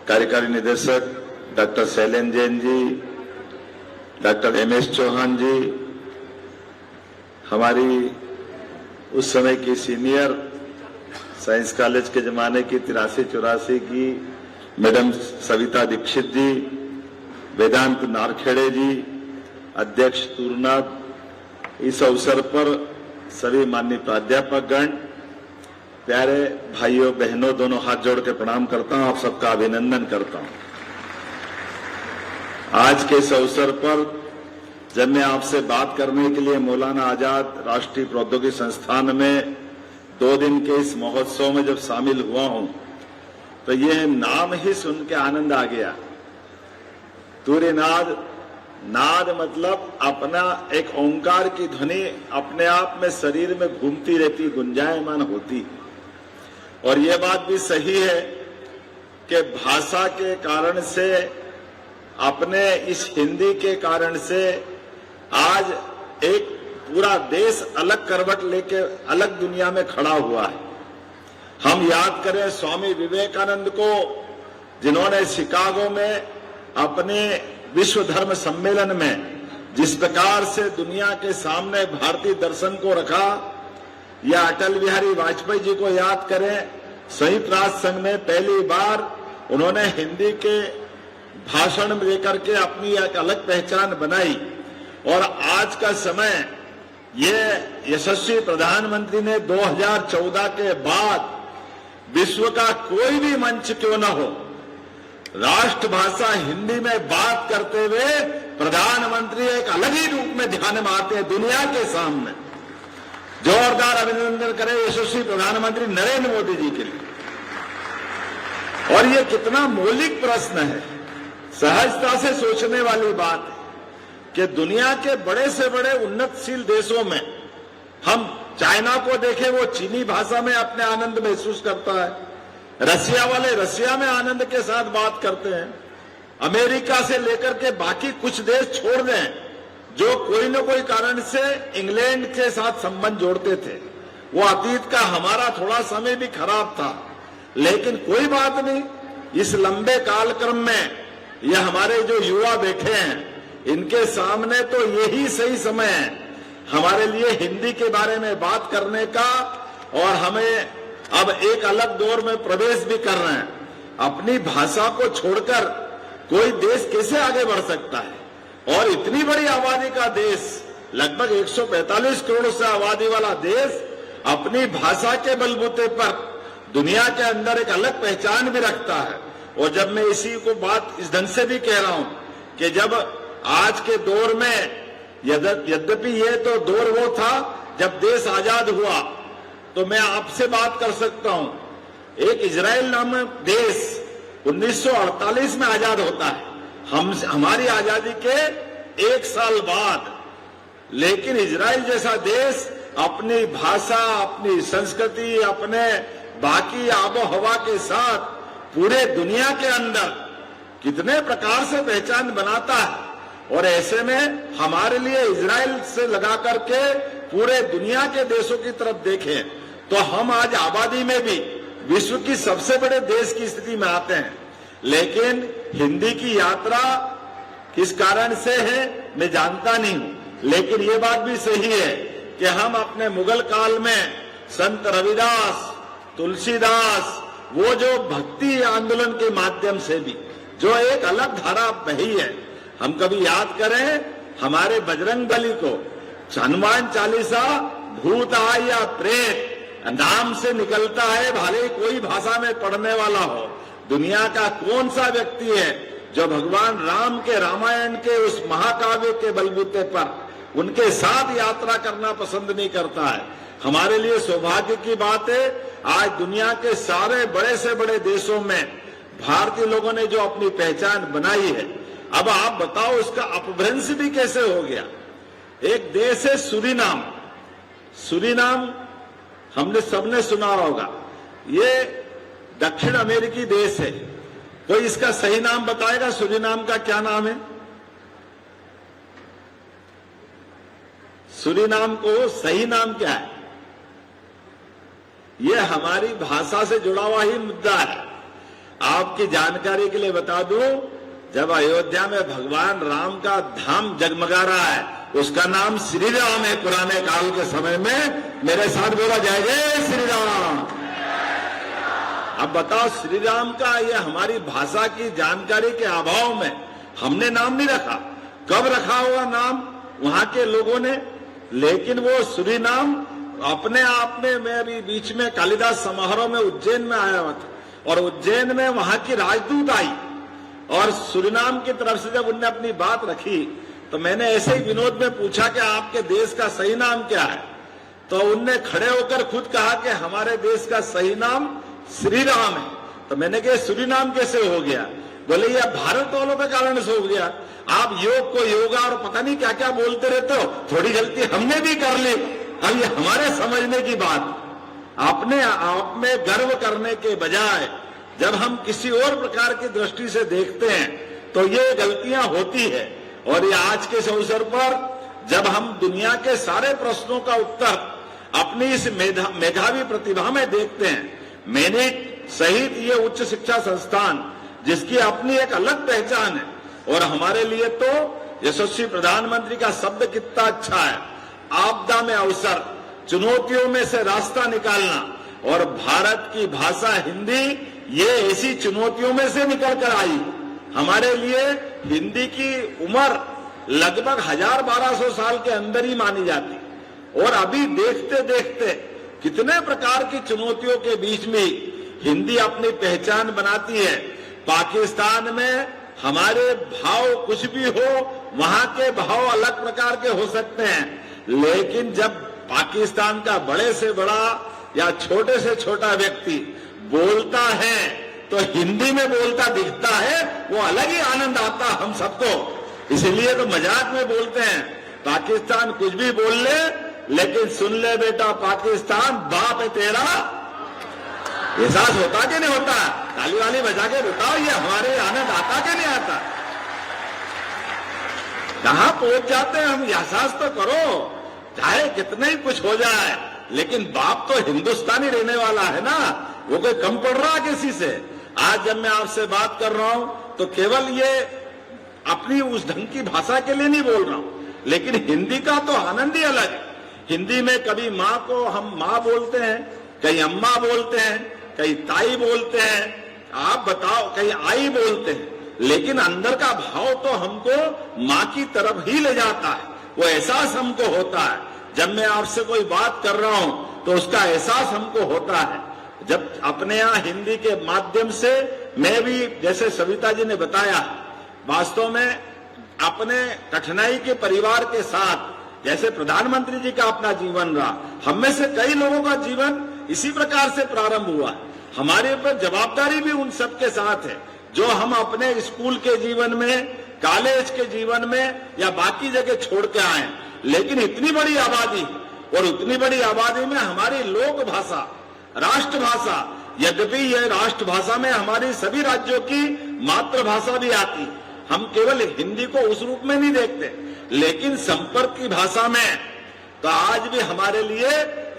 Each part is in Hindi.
कार्यकारी निदेशक doctor Shailen Jain ji, doctor MS Chauhan जी, हमारी उस समय की सीनियर साइंस कॉलेज के जमाने की 83-84 की मैडम सविता दीक्षित जी, वेदांत नारखेड़े जी, अध्यक्ष तूरनाथ, इस अवसर पर सभी माननीय प्राध्यापकगण, प्यारे भाइयों बहनों, दोनों हाथ जोड़ के प्रणाम करता हूं, आप सबका अभिनंदन करता हूं। आज के इस अवसर पर जब मैं आपसे बात करने के लिए मौलाना आजाद राष्ट्रीय प्रौद्योगिकी संस्थान में 2 दिन के इस महोत्सव में जब शामिल हुआ हूं, तो ये नाम ही सुन के आनंद आ गया। तूर्यनाद, नाद मतलब अपना एक ओंकार की ध्वनि अपने आप में शरीर में घूमती रहती, गुंजायमान होती। और ये बात भी सही है कि भाषा के कारण से, अपने इस हिंदी के कारण से आज एक पूरा देश अलग करवट लेके अलग दुनिया में खड़ा हुआ है। हम याद करें स्वामी विवेकानंद को, जिन्होंने शिकागो में अपने विश्व धर्म सम्मेलन में जिस प्रकार से दुनिया के सामने भारतीय दर्शन को रखा, या अटल बिहारी वाजपेयी जी को याद करें, संयुक्त राष्ट्र संघ में पहली बार उन्होंने हिंदी के भाषण देकर के अपनी एक अलग पहचान बनाई। और आज का समय, ये यशस्वी प्रधानमंत्री ने 2014 के बाद विश्व का कोई भी मंच क्यों न हो, राष्ट्रभाषा हिंदी में बात करते हुए प्रधानमंत्री एक अलग ही रूप में ध्यान में आते हैं दुनिया के सामने। जोरदार अभिनंदन करें यशस्वी प्रधानमंत्री नरेंद्र मोदी जी के लिए। और ये कितना मौलिक प्रश्न है, सहजता से सोचने वाली बात है कि दुनिया के बड़े से बड़े उन्नतशील देशों में, हम चाइना को देखें, वो चीनी भाषा में अपने आनंद महसूस करता है, रसिया वाले रसिया में आनंद के साथ बात करते हैं, अमेरिका से लेकर के बाकी कुछ देश छोड़ दें जो कोई न कोई कारण से इंग्लैंड के साथ संबंध जोड़ते थे। वो अतीत का हमारा थोड़ा समय भी खराब था, लेकिन कोई बात नहीं, इस लंबे कालक्रम में ये हमारे जो युवा बैठे हैं, इनके सामने तो यही सही समय है हमारे लिए हिंदी के बारे में बात करने का। और हमें अब एक अलग दौर में प्रवेश भी कर रहे हैं। अपनी भाषा को छोड़कर कोई देश कैसे आगे बढ़ सकता है? और इतनी बड़ी आबादी का देश, लगभग 145 करोड़ से आबादी वाला देश, अपनी भाषा के बलबूते पर दुनिया के अंदर एक अलग पहचान भी रखता है। और जब मैं इसी को बात इस ढंग से भी कह रहा हूं कि जब आज के दौर में, यद्यपि ये तो दौर वो था जब देश आजाद हुआ, तो मैं आपसे बात कर सकता हूं, एक इजराइल नामक देश 1948 में आजाद होता है, हमारी आजादी के 1 साल बाद। लेकिन इजराइल जैसा देश अपनी भाषा, अपनी संस्कृति, अपने बाकी आबो हवा के साथ पूरे दुनिया के अंदर कितने प्रकार से पहचान बनाता है। और ऐसे में हमारे लिए इजराइल से लगा करके पूरे दुनिया के देशों की तरफ देखें तो हम आज आबादी में भी विश्व की सबसे बड़े देश की स्थिति में आते हैं। लेकिन हिंदी की यात्रा किस कारण से है मैं जानता नहीं हूं, लेकिन ये बात भी सही है कि हम अपने मुगल काल में संत रविदास, तुलसीदास, वो जो भक्ति आंदोलन के माध्यम से भी जो एक अलग धारा बही है, हम कभी याद करें हमारे बजरंग बली को, हनुमान चालीसा भूत आय या प्रेत नाम से निकलता है, भले कोई भाषा में पढ़ने वाला हो। दुनिया का कौन सा व्यक्ति है जो भगवान राम के रामायण के उस महाकाव्य के बलबूते पर उनके साथ यात्रा करना पसंद नहीं करता है? हमारे लिए सौभाग्य की बात है, आज दुनिया के सारे बड़े से बड़े देशों में भारतीय लोगों ने जो अपनी पहचान बनाई है। अब आप बताओ उसका अपभ्रंश भी कैसे हो गया? एक देश है सूरीनाम, सूरीनाम हमने सबने सुना होगा, ये दक्षिण अमेरिकी देश है। कोई इसका सही नाम बताएगा? सूरीनाम का क्या नाम है? सूरीनाम को सही नाम क्या है? यह हमारी भाषा से जुड़ा हुआ ही मुद्दा है। आपकी जानकारी के लिए बता दूं, जब अयोध्या में भगवान राम का धाम जगमगा रहा है, उसका नाम श्री राम है। पुराने काल के समय में मेरे साथ बोला जय जय श्री राम। अब बताओ, श्री राम का ये हमारी भाषा की जानकारी के अभाव में हमने नाम नहीं रखा। कब रखा होगा नाम वहां के लोगों ने, लेकिन वो श्री नाम अपने आप में, मैं अभी बीच में कालिदास समारोह में उज्जैन में आया हुआ था, और उज्जैन में वहां की राजदूत आई और सुरीनाम की तरफ से जब उनने अपनी बात रखी तो मैंने ऐसे ही विनोद में पूछा कि आपके देश का सही नाम क्या है, तो उनने खड़े होकर खुद कहा कि हमारे देश का सही नाम श्री राम है। तो मैंने कहा सुरीनाम कैसे हो गया? बोले ये भारत वालों के कारण से हो गया। आप योग को योगा और पता नहीं क्या क्या बोलते रहते हो, थोड़ी गलती हमने भी कर ली। अब ये हमारे समझने की बात। अपने आप में गर्व करने के बजाय जब हम किसी और प्रकार की दृष्टि से देखते हैं तो ये गलतियां होती है। और ये आज के इस अवसर पर जब हम दुनिया के सारे प्रश्नों का उत्तर अपनी इस मेधावी प्रतिभा में देखते हैं, मेरिट सहित ये उच्च शिक्षा संस्थान जिसकी अपनी एक अलग पहचान है, और हमारे लिए तो यशस्वी प्रधानमंत्री का शब्द कितना अच्छा है, आपदा में अवसर, चुनौतियों में से रास्ता निकालना। और भारत की भाषा हिंदी ये ऐसी चुनौतियों में से निकल कर आई। हमारे लिए हिंदी की उम्र लगभग 1000-1200 साल के अंदर ही मानी जाती, और अभी देखते देखते कितने प्रकार की चुनौतियों के बीच में हिंदी अपनी पहचान बनाती है। पाकिस्तान में हमारे भाव कुछ भी हो, वहां के भाव अलग प्रकार के हो सकते हैं, लेकिन जब पाकिस्तान का बड़े से बड़ा या छोटे से छोटा व्यक्ति बोलता है तो हिंदी में बोलता दिखता है, वो अलग ही आनंद आता हम सबको। इसलिए तो मजाक में बोलते हैं पाकिस्तान कुछ भी बोल ले, लेकिन सुन ले बेटा पाकिस्तान बाप है तेरा। एहसास होता कि नहीं होता? ताली वाली बजा के बताओ, ये हमारे आनंद आता कि नहीं आता? कहां पहुंच जाते हैं हम, एहसास तो करो। चाहे कितने ही कुछ हो जाए, लेकिन बाप तो हिंदुस्तानी रहने वाला है ना, वो कोई कम पड़ रहा किसी से। आज जब मैं आपसे बात कर रहा हूं तो केवल ये अपनी उस ढंग की भाषा के लिए नहीं बोल रहा हूं, लेकिन हिंदी का तो आनंद ही अलग है। हिंदी में कभी माँ को हम माँ बोलते हैं, कहीं अम्मा बोलते हैं, कहीं ताई बोलते हैं, आप बताओ कहीं आई बोलते हैं, लेकिन अंदर का भाव तो हमको माँ की तरफ ही ले जाता है। वो एहसास हमको होता है। जब मैं आपसे कोई बात कर रहा हूं तो उसका एहसास हमको होता है। जब अपने यहाँ हिंदी के माध्यम से मैं भी, जैसे सविता जी ने बताया, वास्तव में अपने कठिनाई के परिवार के साथ, जैसे प्रधानमंत्री जी का अपना जीवन रहा, हम में से कई लोगों का जीवन इसी प्रकार से प्रारंभ हुआ। हमारे ऊपर जवाबदारी भी उन सबके साथ है जो हम अपने स्कूल के जीवन में, कॉलेज के जीवन में या बाकी जगह छोड़ के आए। लेकिन इतनी बड़ी आबादी, और उतनी बड़ी आबादी में हमारी लोक भाषा, राष्ट्रभाषा, यद्यपि यह राष्ट्रभाषा में हमारी सभी राज्यों की मातृभाषा भी आती, हम केवल हिंदी को उस रूप में नहीं देखते, लेकिन संपर्क की भाषा में तो आज भी हमारे लिए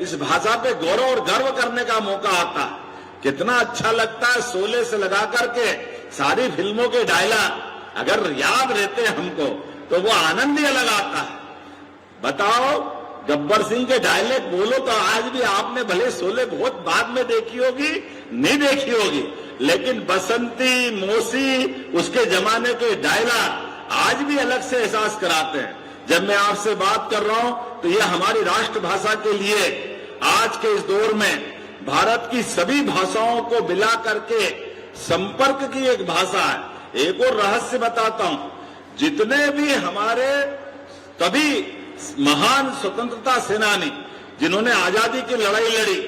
इस भाषा पे गौरव और गर्व करने का मौका आता है। कितना अच्छा लगता है, शोले से लगा करके सारी फिल्मों के डायलॉग अगर याद रहते हमको तो वो आनंद ही अलग आता है। बताओ, गब्बर सिंह के डायलॉग बोलो तो आज भी आपने भले शोले बहुत बाद में देखी होगी, नहीं देखी होगी, लेकिन बसंती, मौसी, उसके जमाने के डायलॉग आज भी अलग से एहसास कराते हैं। जब मैं आपसे बात कर रहा हूं तो यह हमारी राष्ट्रभाषा के लिए आज के इस दौर में भारत की सभी भाषाओं को मिला करके संपर्क की एक भाषा है। एक और रहस्य बताता हूं, जितने भी हमारे कभी महान स्वतंत्रता सेनानी जिन्होंने आजादी की लड़ाई लड़ी,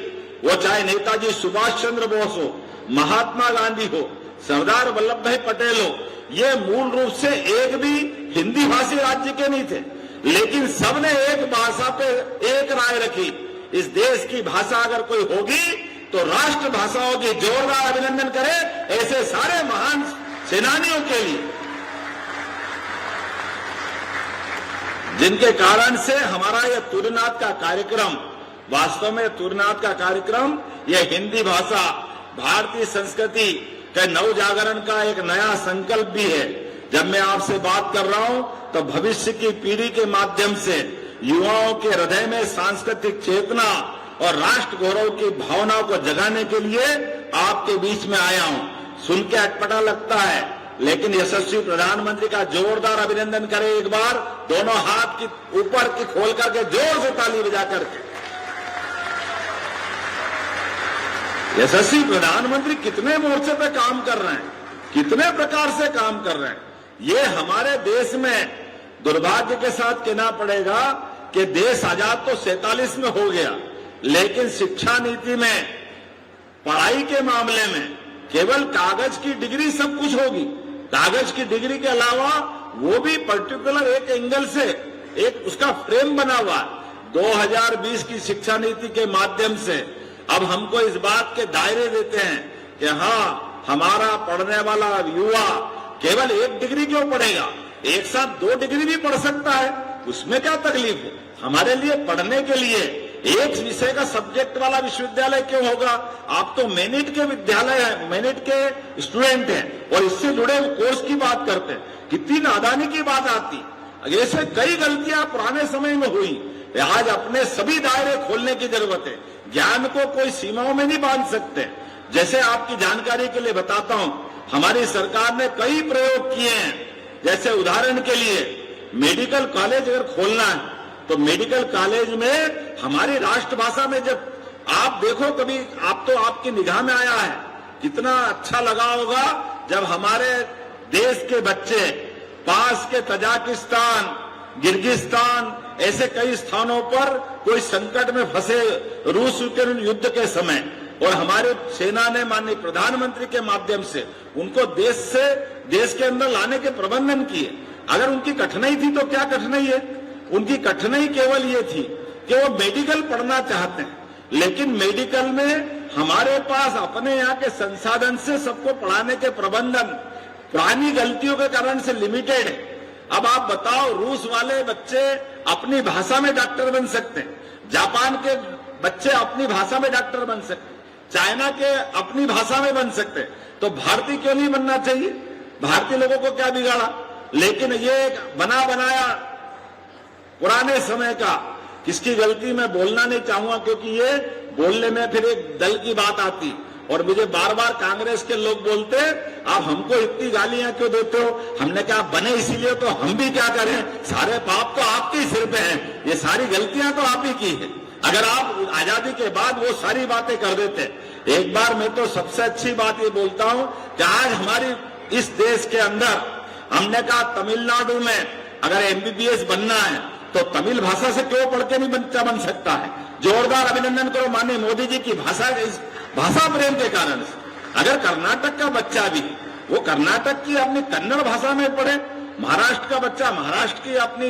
वो चाहे नेताजी सुभाष चंद्र बोस हो, महात्मा गांधी हो, सरदार वल्लभ भाई पटेल हो, ये मूल रूप से एक भी हिंदी भाषी राज्य के नहीं थे, लेकिन सबने एक भाषा पे एक राय रखी, इस देश की भाषा अगर कोई होगी तो राष्ट्र भाषा होगी। जोरदार अभिनंदन करें ऐसे सारे महान सेनानियों के लिए, जिनके कारण से हमारा यह तुरनाथ का कार्यक्रम, वास्तव में तुरनाथ का कार्यक्रम यह हिंदी भाषा, भारतीय संस्कृति कि नव जागरण का एक नया संकल्प भी है। जब मैं आपसे बात कर रहा हूं तो भविष्य की पीढ़ी के माध्यम से युवाओं के हृदय में सांस्कृतिक चेतना और राष्ट्र गौरव की भावनाओं को जगाने के लिए आपके बीच में आया हूं। सुन के अटपटा लगता है, लेकिन यशस्वी प्रधानमंत्री का जोरदार अभिनंदन करें एक बार, दोनों हाथ की ऊपर की खोल करके जोर से ताली बजा करके। यशस्वी प्रधानमंत्री कितने मोर्चे पे काम कर रहे हैं, कितने प्रकार से काम कर रहे हैं। ये हमारे देश में दुर्भाग्य के साथ कहना पड़ेगा कि देश आजाद तो 47 में हो गया, लेकिन शिक्षा नीति में, पढ़ाई के मामले में केवल कागज की डिग्री सब कुछ होगी। कागज की डिग्री के अलावा वो भी पर्टिकुलर एक एंगल से एक उसका फ्रेम बना हुआ। 2020 की शिक्षा नीति के माध्यम से अब हमको इस बात के दायरे देते हैं कि हाँ, हमारा पढ़ने वाला युवा केवल एक डिग्री क्यों पढ़ेगा, एक साथ 2 डिग्री भी पढ़ सकता है, उसमें क्या तकलीफ है। हमारे लिए पढ़ने के लिए एक विषय का सब्जेक्ट वाला विश्वविद्यालय क्यों होगा। आप तो मेरिट के विद्यालय है, मेरिट के स्टूडेंट हैं और इससे जुड़े कोर्स की बात करते हैं, कितनी नादानी की बात आती। ऐसे कई गलतियां पुराने समय में हुई। आज अपने सभी दायरे खोलने की जरूरत है। ज्ञान को कोई सीमाओं में नहीं बांध सकते। जैसे आपकी जानकारी के लिए बताता हूं, हमारी सरकार ने कई प्रयोग किए हैं। जैसे उदाहरण के लिए मेडिकल कॉलेज अगर खोलना है तो मेडिकल कॉलेज में हमारी राष्ट्रभाषा में, जब आप देखो कभी, आप तो आपकी निगाह में आया है, कितना अच्छा लगा होगा जब हमारे देश के बच्चे पास के तजाकिस्तान, किर्गिस्तान ऐसे कई स्थानों पर कोई संकट में फंसे रूस यूक्रेन युद्ध के समय, और हमारे सेना ने माननीय प्रधानमंत्री के माध्यम से उनको देश के अंदर लाने के प्रबंधन किए। अगर उनकी कठिनाई थी तो क्या कठिनाई है, उनकी कठिनाई केवल ये थी कि वो मेडिकल पढ़ना चाहते हैं, लेकिन मेडिकल में हमारे पास अपने यहाँ के संसाधन से सबको पढ़ाने के प्रबंधन पुरानी गलतियों के कारण से लिमिटेड है। अब आप बताओ, रूस वाले बच्चे अपनी भाषा में डॉक्टर बन सकते हैं, जापान के बच्चे अपनी भाषा में डॉक्टर बन सकते हैं, चाइना के अपनी भाषा में बन सकते हैं, तो भारतीय क्यों नहीं बनना चाहिए। भारतीय लोगों को क्या बिगाड़ा। लेकिन ये बना बनाया पुराने समय का, किसकी गलती मैं बोलना नहीं चाहूंगा, क्योंकि ये बोलने में फिर एक दल की बात आती। और मुझे बार बार कांग्रेस के लोग बोलते, आप हमको इतनी गालियां क्यों देते हो। हमने कहा बने इसीलिए, तो हम भी क्या करें, सारे पाप तो आपके सिर पे हैं, ये सारी गलतियां तो आप ही की है। अगर आप आजादी के बाद वो सारी बातें कर देते। एक बार मैं तो सबसे अच्छी बात ये बोलता हूं कि आज हमारी इस देश के अंदर हमने कहा तमिलनाडु में अगर MBBS बनना है तो तमिल भाषा से क्यों पढ़ के नहीं बच्चा बन सकता है। जोरदार अभिनंदन करो माननीय मोदी जी की भाषा प्रेम के कारण से। अगर कर्नाटक का बच्चा भी वो कर्नाटक की अपनी कन्नड़ भाषा में पढ़े, महाराष्ट्र का बच्चा महाराष्ट्र की अपनी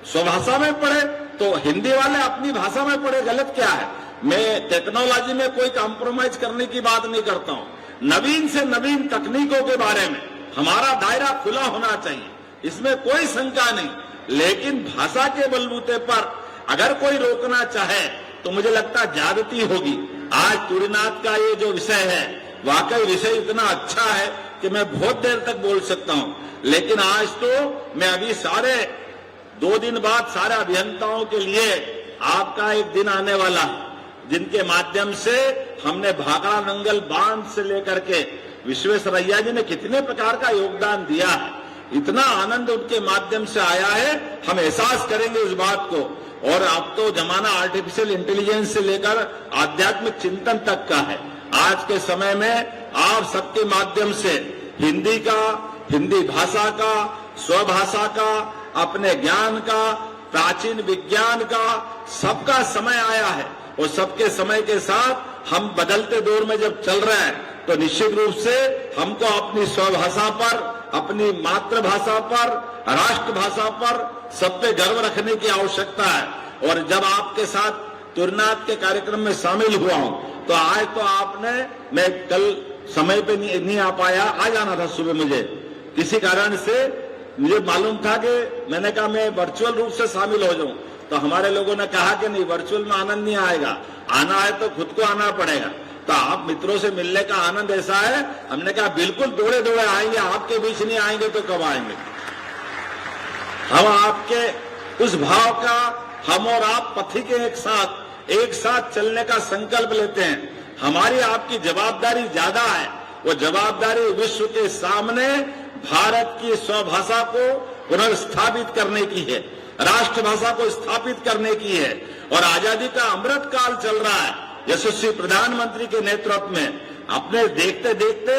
स्वभाषा में पढ़े, तो हिंदी वाले अपनी भाषा में पढ़े, गलत क्या है। मैं टेक्नोलॉजी में कोई कॉम्प्रोमाइज करने की बात नहीं करता हूं। नवीन से नवीन तकनीकों के बारे में हमारा दायरा खुला होना चाहिए, इसमें कोई शंका नहीं। लेकिन भाषा के बलबूते पर अगर कोई रोकना चाहे तो मुझे लगता है ज्यादती होगी। आज तुरीनाथ का ये जो विषय है, वाकई विषय इतना अच्छा है कि मैं बहुत देर तक बोल सकता हूं, लेकिन आज तो मैं अभी 2 दिन बाद सारे अभियंताओं के लिए आपका एक दिन आने वाला है, जिनके माध्यम से हमने भाखड़ा नंगल बांध से लेकर के विश्वेश्वरैया जी ने कितने प्रकार का योगदान दिया है, इतना आनंद उनके माध्यम से आया है। हम एहसास करेंगे इस बात को। और अब तो जमाना आर्टिफिशियल इंटेलिजेंस से लेकर आध्यात्मिक चिंतन तक का है। आज के समय में आप सबके माध्यम से हिंदी भाषा का, स्वभाषा का, अपने ज्ञान का, प्राचीन विज्ञान का, सबका समय आया है। और सबके समय के साथ हम बदलते दौर में जब चल रहे हैं तो निश्चित रूप से हमको अपनी स्वभाषा पर, अपनी मातृभाषा पर, राष्ट्रभाषा पर सब पे गर्व रखने की आवश्यकता है। और जब आपके साथ तुरीनाथ के कार्यक्रम में शामिल हुआ हूं तो आज तो आपने, मैं कल समय पे नहीं आ पाया, आ जाना था सुबह मुझे, किसी कारण से मुझे मालूम था कि मैंने कहा मैं वर्चुअल रूप से शामिल हो जाऊं, तो हमारे लोगों ने कहा कि नहीं, वर्चुअल में आनंद नहीं आएगा, आना है तो खुद को आना पड़ेगा। तो आप मित्रों से मिलने का आनंद ऐसा है, हमने कहा बिल्कुल दौड़े दौड़े आएंगे, आपके बीच नहीं आएंगे तो कब आएंगे। हम आपके उस भाव का, हम और आप पथिक एक साथ चलने का संकल्प लेते हैं। हमारी आपकी जवाबदारी ज्यादा है, वो जवाबदारी विश्व के सामने भारत की स्वभाषा को पुनर्स्थापित करने की है, राष्ट्रभाषा को स्थापित करने की है। और आजादी का अमृत काल चल रहा है यशस्वी प्रधानमंत्री के नेतृत्व में। अपने देखते देखते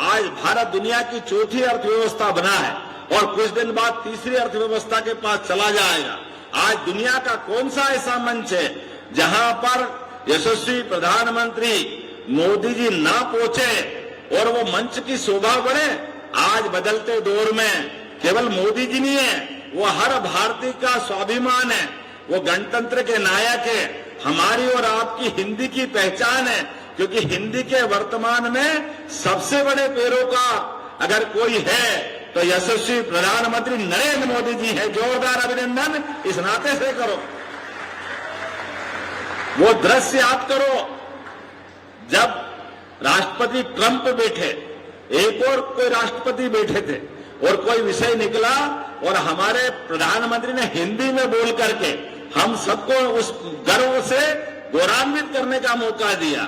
आज भारत दुनिया की चौथी अर्थव्यवस्था बना है और कुछ दिन बाद तीसरी अर्थव्यवस्था के पास चला जाएगा। आज दुनिया का कौन सा ऐसा मंच है जहां पर यशस्वी प्रधानमंत्री मोदी जी ना पहुंचे और वो मंच की शोभा बढ़े। आज बदलते दौर में केवल मोदी जी नहीं है, वो हर भारतीय का स्वाभिमान है, वो गणतंत्र के नायक है, हमारी और आपकी हिंदी की पहचान है। क्योंकि हिंदी के वर्तमान में सबसे बड़े पैरोकार अगर कोई है तो यशस्वी प्रधानमंत्री नरेंद्र मोदी जी है। जोरदार अभिनंदन इस नाते से करो। वो दृश्य याद करो जब राष्ट्रपति ट्रंप बैठे, एक और कोई राष्ट्रपति बैठे थे और कोई विषय निकला और हमारे प्रधानमंत्री ने हिंदी में बोल करके हम सबको उस गर्व से गौरवान्वित करने का मौका दिया।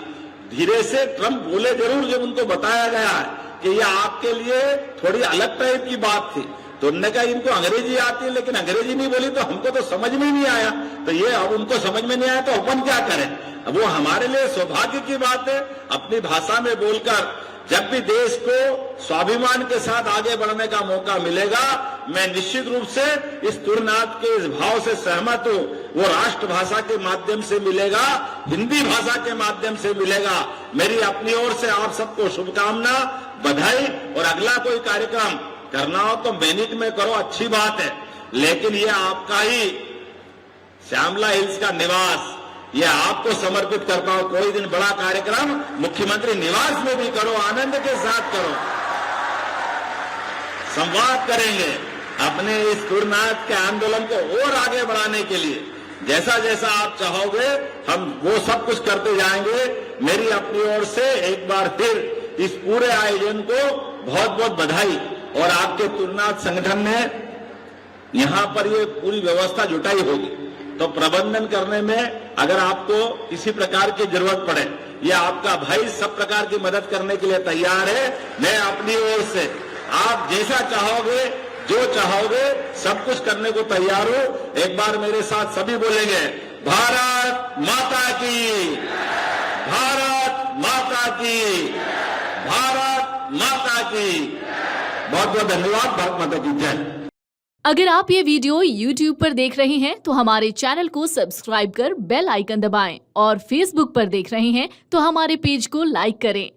धीरे से ट्रंप बोले जरूर जब उनको बताया गया है कि यह आपके लिए थोड़ी अलग टाइप की बात थी, तो उन्होंने कहा इनको अंग्रेजी आती है लेकिन अंग्रेजी नहीं बोली तो हमको तो समझ में नहीं आया। तो ये अब उनको समझ में नहीं आया तो अपन क्या करें। अब वो हमारे लिए सौभाग्य की बात है, अपनी भाषा में बोलकर जब भी देश को स्वाभिमान के साथ आगे बढ़ने का मौका मिलेगा, मैं निश्चित रूप से इस तुरनाथ के इस भाव से सहमत हूं। वो राष्ट्रभाषा के माध्यम से मिलेगा, हिंदी भाषा के माध्यम से मिलेगा। मेरी अपनी ओर से आप सबको शुभकामना, बधाई। और अगला कोई कार्यक्रम करना हो तो मिनट में करो, अच्छी बात है, लेकिन ये आपका ही श्यामला हिल्स का निवास, ये आपको समर्पित करता हूं। कोई दिन बड़ा कार्यक्रम मुख्यमंत्री निवास में भी करो, आनंद के साथ करो, संवाद करेंगे अपने इस गुरुनाथ के आंदोलन को और आगे बढ़ाने के लिए। जैसा जैसा आप चाहोगे हम वो सब कुछ करते जाएंगे। मेरी अपनी ओर से एक बार फिर इस पूरे आयोजन को बहुत बहुत बधाई। और आपके तुरनाथ संगठन ने यहां पर ये पूरी व्यवस्था जुटाई होगी, तो प्रबंधन करने में अगर आपको किसी प्रकार की जरूरत पड़े, ये आपका भाई सब प्रकार की मदद करने के लिए तैयार है। मैं अपनी ओर से आप जैसा चाहोगे, जो चाहोगे, सब कुछ करने को तैयार हूं। एक बार मेरे साथ सभी बोलेंगे, भारत माता की, भारत माता की, भारत माता की। बहुत बहुत धन्यवाद। भारत माता की जय। अगर आप ये वीडियो YouTube पर देख रहे हैं तो हमारे चैनल को सब्सक्राइब कर बेल आइकन दबाएं और Facebook पर देख रहे हैं तो हमारे पेज को लाइक करें।